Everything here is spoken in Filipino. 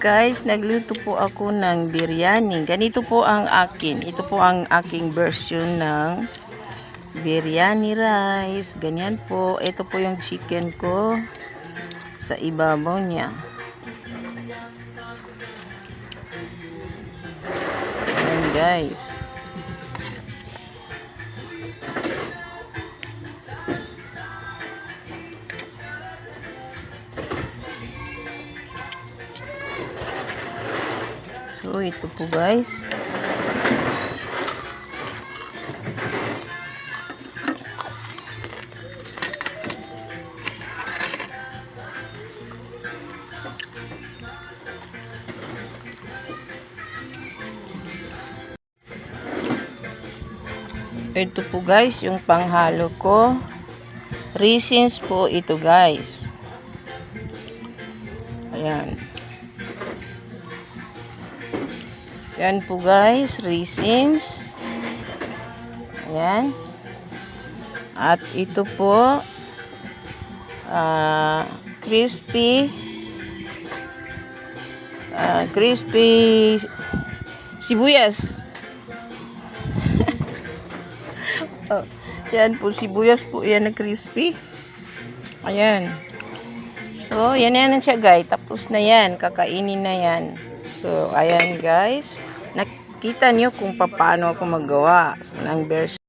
guys, nagluto po ako ng biryani. Ganito po ang akin. Ito po ang aking version ng biryani rice. Ganyan po. Ito po yung chicken ko sa ibabaw niya. Ayan guys. So, ito po guys. Ito po guys, yung panghalo ko. Raisins po ito guys. Ayan. Yan po guys, raisins. Ayan. At ito po crispy sibuyas. Oh, yan po sibuyas po yan na crispy. Ayan. So, yan siya guys. Tapos na yan. Kakainin na yan. So, ayan guys. Nakita nyo kung paano ako magawa ng version.